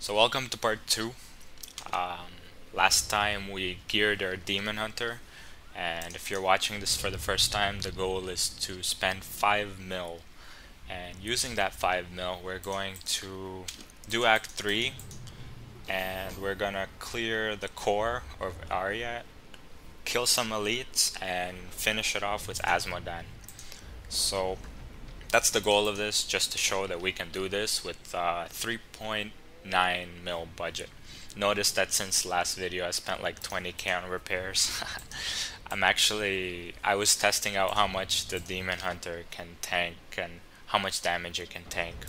So welcome to part 2. Last time we geared our Demon Hunter, and if you're watching this for the first time, the goal is to spend 5 mil. And using that 5 mil, we're going to do Act 3, and we're gonna clear the core of Arya, kill some elites, and finish it off with Azmodan. So that's the goal of this, just to show that we can do this with 3.9 mil budget. Notice that since last video I spent like 20k on repairs. I was testing out how much the Demon Hunter can tank and how much damage it can tank.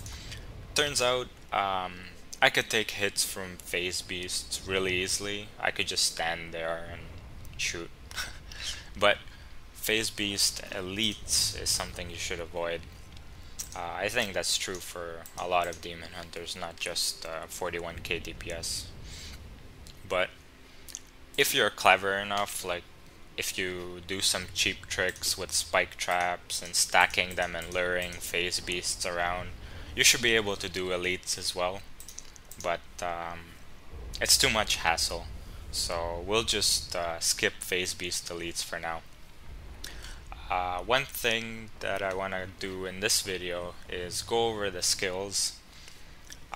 Turns out I could take hits from phase beasts really easily. I could just stand there and shoot. But phase beast elites is something you should avoid. I think that's true for a lot of demon hunters, not just 41k DPS. But if you're clever enough, like if you do some cheap tricks with spike traps and stacking them and luring phase beasts around, you should be able to do elites as well. But it's too much hassle, so we'll just skip phase beast elites for now. One thing that I want to do in this video is go over the skills.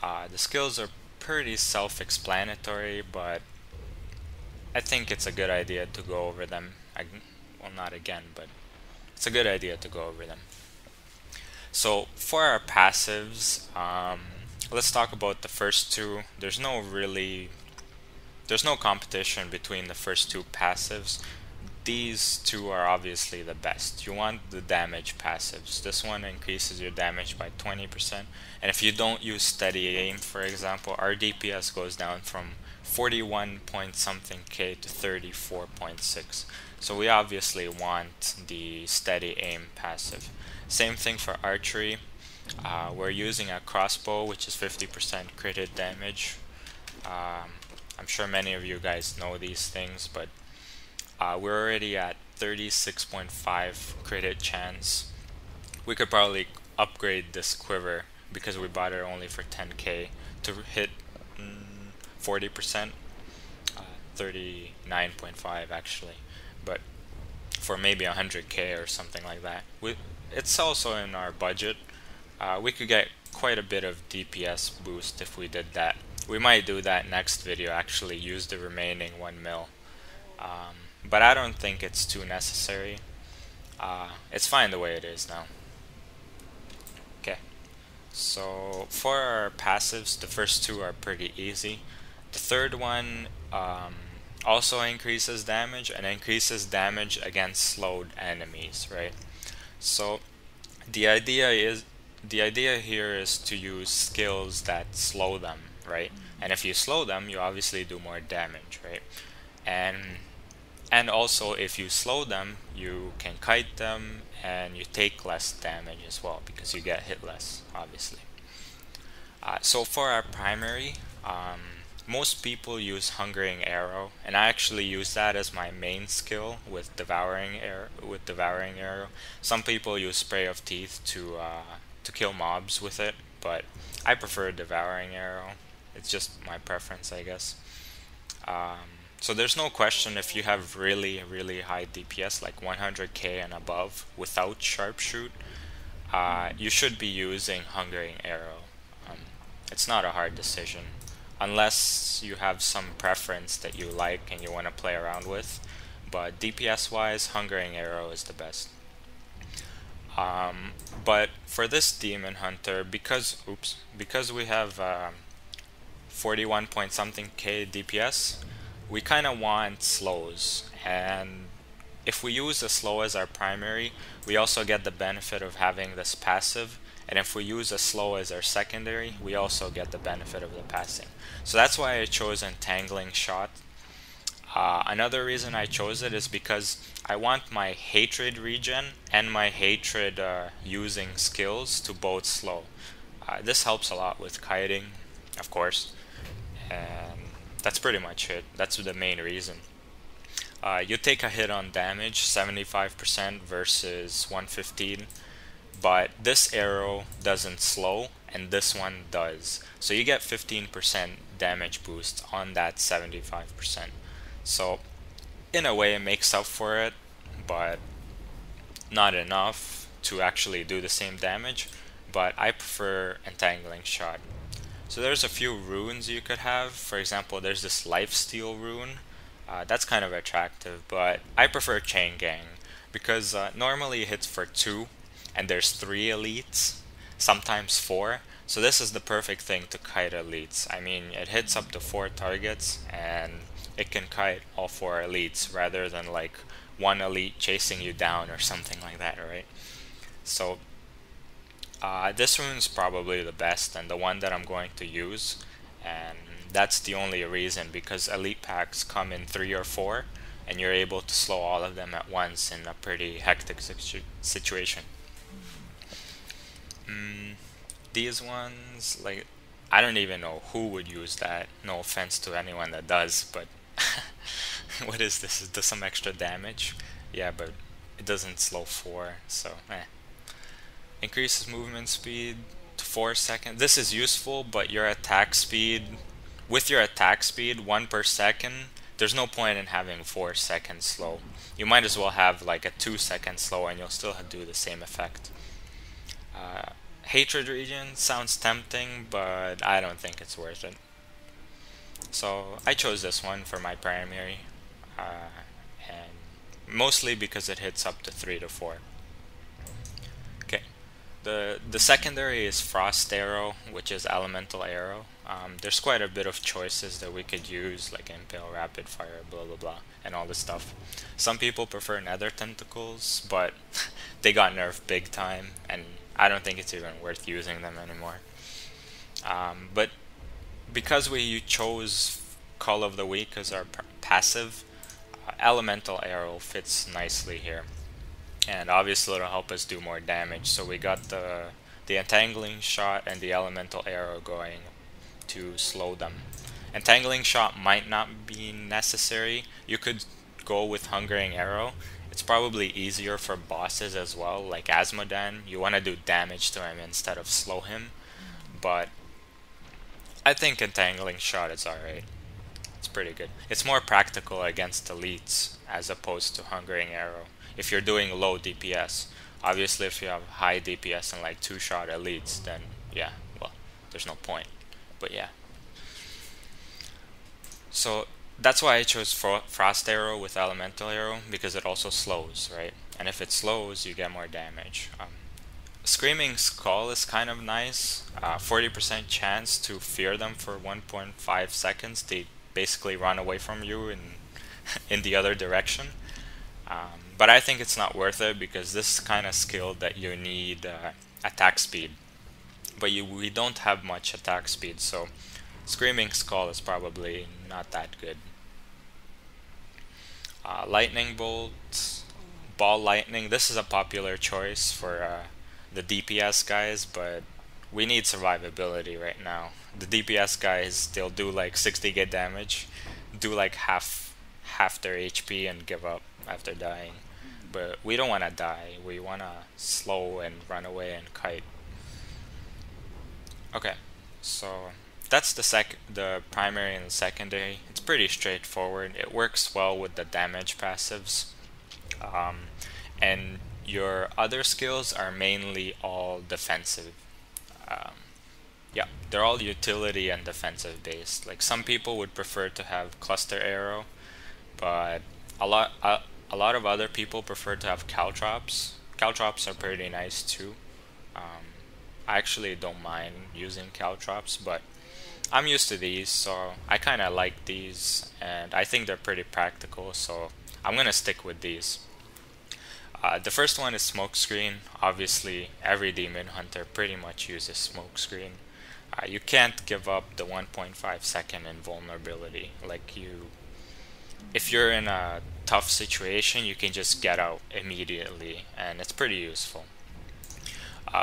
The skills are pretty self-explanatory, but I think it's a good idea to go over them. Well, not again, but it's a good idea to go over them. So for our passives, let's talk about the first two. There's no competition between the first two passives. These two are obviously the best. You want the damage passives. This one increases your damage by 20%, and if you don't use steady aim, for example, our DPS goes down from 41 point something K to 34.6. So we obviously want the steady aim passive. Same thing for archery. We're using a crossbow, which is 50% crit damage. I'm sure many of you guys know these things, but we're already at 36.5 crit hit chance. We could probably upgrade this quiver because we bought it only for 10k to hit 40%, 39.5 actually, but for maybe 100k or something like that. It's also in our budget. We could get quite a bit of DPS boost if we did that. We might do that next video, actually use the remaining 1 mil. But I don't think it's too necessary. It's fine the way it is now. Okay, so for our passives, the first two are pretty easy. The third one also increases damage, and increases damage against slowed enemies, right? So the idea here is to use skills that slow them, right? And if you slow them, you obviously do more damage, right? And also, if you slow them, you can kite them and you take less damage as well because you get hit less, obviously. So for our primary, most people use Hungering Arrow, and I actually use that as my main skill with Devouring Arrow. Some people use Spray of Teeth to kill mobs with it, but I prefer Devouring Arrow. It's just my preference, I guess. So there's no question, if you have really high DPS, like 100k and above, without Sharpshoot, you should be using Hungering Arrow. It's not a hard decision, unless you have some preference that you like and you want to play around with. But DPS wise, Hungering Arrow is the best. But for this Demon Hunter, because we have 41 point something K DPS, we kind of want slows, and if we use a slow as our primary, we also get the benefit of having this passive, and if we use a slow as our secondary, we also get the benefit of the passing. So that's why I chose Entangling Shot. Another reason I chose it is because I want my hatred regen and my hatred using skills to both slow. This helps a lot with kiting, of course, and that's pretty much it. That's the main reason. You take a hit on damage, 75% versus 115, but this arrow doesn't slow, and this one does. So you get 15% damage boost on that 75%. So in a way it makes up for it, but not enough to actually do the same damage. But I prefer Entangling Shot. So there's a few runes you could have. For example, there's this Lifesteal rune. That's kind of attractive, but I prefer Chain Gang because normally it hits for 2 and there's 3 elites, sometimes 4. So this is the perfect thing to kite elites. I mean, it hits up to 4 targets and it can kite all 4 elites rather than like one elite chasing you down or something like that, right? So this rune's probably the best and the one that I'm going to use, and that's the only reason, because elite packs come in 3 or 4 and you're able to slow all of them at once in a pretty hectic situation. These ones, like, I don't even know who would use that. No offense to anyone that does, but what is this? It does some extra damage. Yeah, but it doesn't slow 4, so Increases movement speed to 4 seconds. This is useful, but your attack speed, with your attack speed, 1 per second, there's no point in having 4 seconds slow. You might as well have like a 2-second slow and you'll still do the same effect. Hatred Region sounds tempting, but I don't think it's worth it. So I chose this one for my primary, and mostly because it hits up to 3 to 4. Okay, the secondary is Frost Arrow, which is Elemental Arrow. There's quite a bit of choices that we could use, like Impale, Rapid Fire, blah blah blah, and all this stuff. Some people prefer Nether Tentacles, but they got nerfed big time, and I don't think it's even worth using them anymore. But because we chose Call of the Week as our passive, Elemental Arrow fits nicely here. And obviously it'll help us do more damage, so we got the Entangling Shot and the Elemental Arrow going to slow them. Entangling Shot might not be necessary. You could go with Hungering Arrow. It's probably easier for bosses as well, like Azmodan. You want to do damage to him instead of slow him, but I think Entangling Shot is alright. It's pretty good. It's more practical against elites as opposed to Hungering Arrow. If you're doing low DPS, obviously if you have high DPS and like 2-shot elites, then yeah, well, there's no point. But yeah. So that's why I chose Frost Arrow with Elemental Arrow, because it also slows, right? And if it slows, you get more damage. Screaming Skull is kind of nice. 40% chance to fear them for 1.5 seconds. They basically run away from you in the other direction. But I think it's not worth it because this is kind of skill that you need attack speed. But we don't have much attack speed, so Screaming Skull is probably not that good. Lightning Bolt, Ball Lightning. This is a popular choice for the DPS guys, but we need survivability right now. The DPS guys, they'll do like 60 get damage, do like half their HP and give up after dying. But we don't want to die. We want to slow and run away and kite. Okay, so that's the primary and the secondary. It's pretty straightforward. It works well with the damage passives. And your other skills are mainly all defensive. Yeah, they're all utility and defensive based. Like some people would prefer to have Cluster Arrow, but a lot of other people prefer to have Caltrops. Caltrops are pretty nice too. I actually don't mind using Caltrops, but I'm used to these, so I kind of like these, and I think they're pretty practical, so I'm gonna stick with these. The first one is Smokescreen. Obviously, every Demon Hunter pretty much uses Smokescreen. You can't give up the 1.5 second invulnerability. If you're in a tough situation, you can just get out immediately, and it's pretty useful.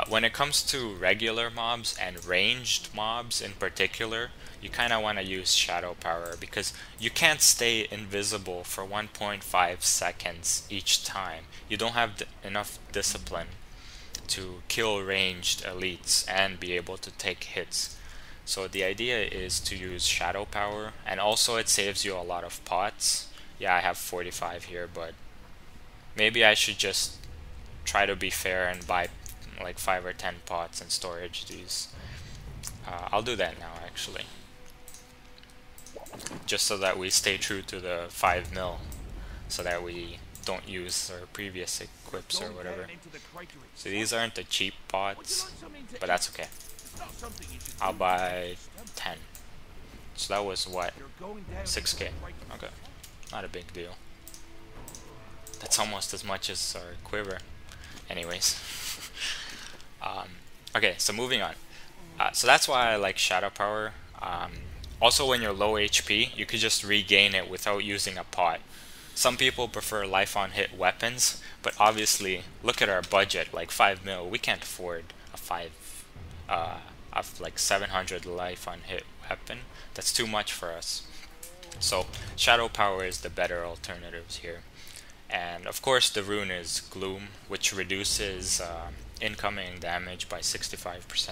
When it comes to regular mobs and ranged mobs in particular, you kind of want to use Shadow Power because you can't stay invisible for 1.5 seconds each time. You don't have enough discipline to kill ranged elites and be able to take hits. So the idea is to use shadow power, and also it saves you a lot of pots. Yeah, I have 45 here, but maybe I should just try to be fair and buy like 5 or 10 pots and storage these. I'll do that now actually, just so that we stay true to the 5 mil, so that we don't use our previous equips or whatever. So these aren't the cheap pots, but that's okay. I'll buy 10. So that was what? 6k. Okay. Not a big deal. That's almost as much as our quiver. Anyways. Okay, so moving on. So that's why I like shadow power. Also, when you're low HP, you could just regain it without using a pot. Some people prefer life on hit weapons, but obviously, look at our budget, like 5 mil. We can't afford a 5 of like 700 life on hit weapon. That's too much for us. So shadow power is the better alternatives here. And of course the rune is Gloom, which reduces incoming damage by 65%.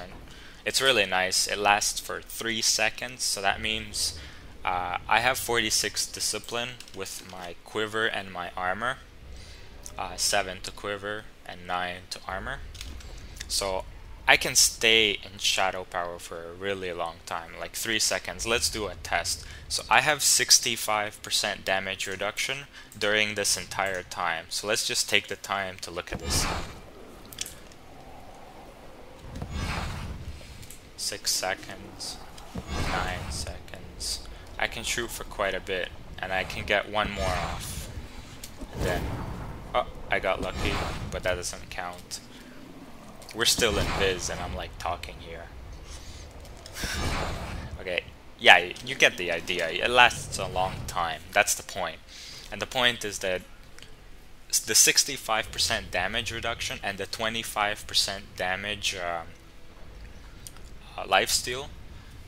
It's really nice. It lasts for 3 seconds, so that means I have 46 discipline with my quiver and my armor. 7 to quiver and 9 to armor. So I can stay in shadow power for a really long time, like 3 seconds. Let's do a test. So I have 65% damage reduction during this entire time. So let's just take the time to look at this. 6 seconds, 9 seconds. I can shoot for quite a bit, and I can get one more off. And then, oh, I got lucky, but that doesn't count. We're still in Viz, and I'm like talking here. Okay, yeah, you get the idea. It lasts a long time. That's the point. And the point is that the 65% damage reduction and the 25% damage lifesteal,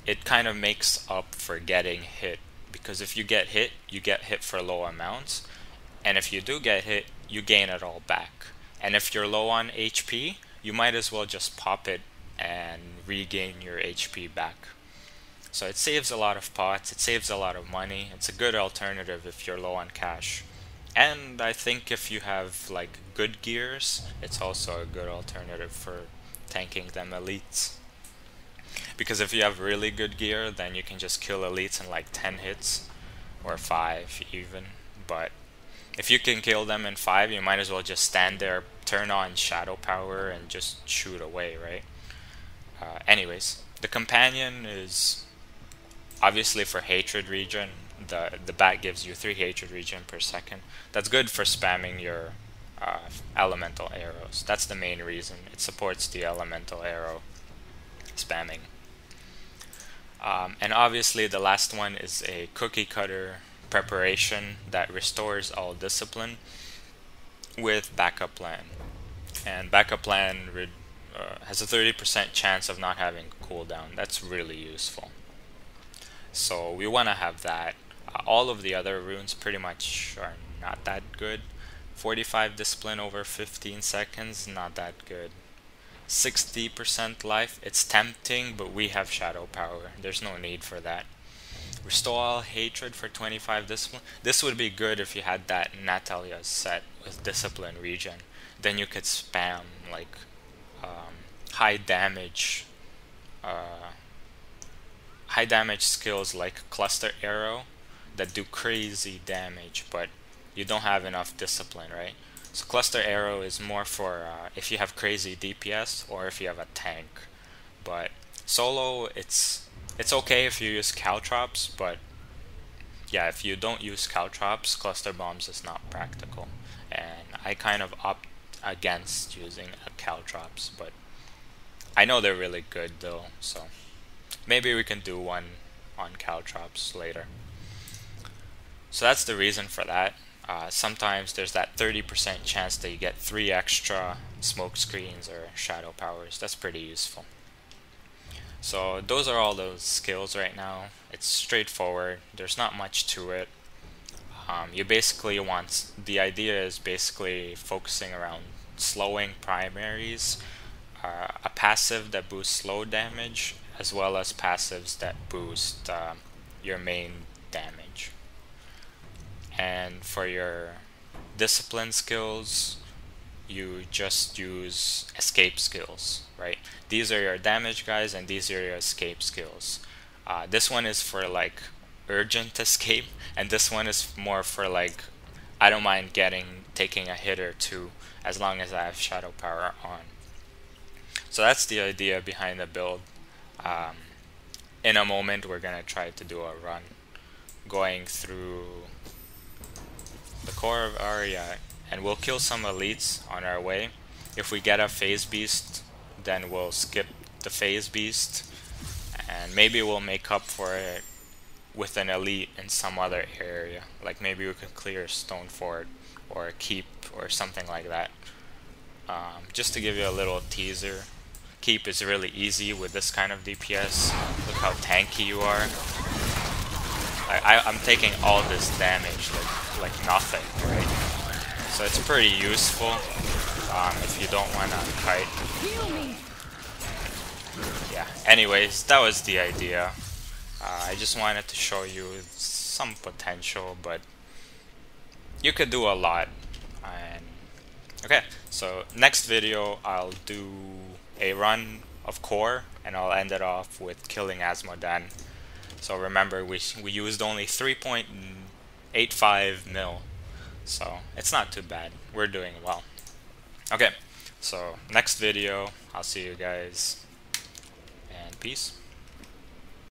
it kind of makes up for getting hit. Because if you get hit for low amounts. And if you do get hit, you gain it all back. And if you're low on HP, you might as well just pop it and regain your HP back. So it saves a lot of pots, it saves a lot of money. It's a good alternative if you're low on cash. And I think if you have like good gears, it's also a good alternative for tanking them elites. Because if you have really good gear, then you can just kill elites in like 10 hits, or 5 even. But if you can kill them in 5, you might as well just stand there, turn on shadow power, and just shoot away, right? Anyways, the companion is obviously for hatred regen. The bat gives you 3 hatred regen per second. That's good for spamming your elemental arrows. That's the main reason. It supports the elemental arrow spamming. And obviously the last one is a cookie cutter preparation that restores all discipline with backup plan. And backup plan has a 30% chance of not having cooldown. That's really useful. So we want to have that. All of the other runes pretty much are not that good. 45 discipline over 15 seconds, not that good. 60% life, it's tempting, but we have shadow power. There's no need for that. Restore all hatred for 25 discipline. This would be good if you had that Natalia set with discipline regen. Then you could spam like high damage skills like cluster arrow that do crazy damage, but you don't have enough discipline, right? So cluster arrow is more for if you have crazy DPS or if you have a tank. But solo, it's okay if you use caltrops, but yeah, if you don't use caltrops, cluster bombs is not practical. And I kind of opt against using caltrops, but I know they're really good though, so maybe we can do one on caltrops later. So that's the reason for that. Sometimes there's that 30% chance that you get 3 extra smoke screens or shadow powers. That's pretty useful. So those are all those skills right now. It's straightforward. There's not much to it. You basically want, the idea is basically focusing around slowing primaries, a passive that boosts slow damage, as well as passives that boost your main damage. And for your discipline skills, you just use escape skills, right? These are your damage guys, and these are your escape skills. This one is for like urgent escape, and this one is more for like, I don't mind taking a hit or two as long as I have shadow power on. So that's the idea behind the build. In a moment we're gonna try to do a run going through the core of area, and we'll kill some elites on our way. If we get a phase beast, then we'll skip the phase beast, and maybe we'll make up for it with an elite in some other area. Like maybe we could clear Stone Fort or Keep or something like that. Just to give you a little teaser, Keep is really easy with this kind of DPS. Look how tanky you are. I'm taking all this damage like nothing, right? So it's pretty useful if you don't want to kite. Yeah, anyways, that was the idea. I just wanted to show you some potential, but you could do a lot. And okay, so next video I'll do a run of core, and I'll end it off with killing Azmodan. So remember, we used only 3.85 mil, so it's not too bad. We're doing well. Okay, so next video, I'll see you guys, and peace.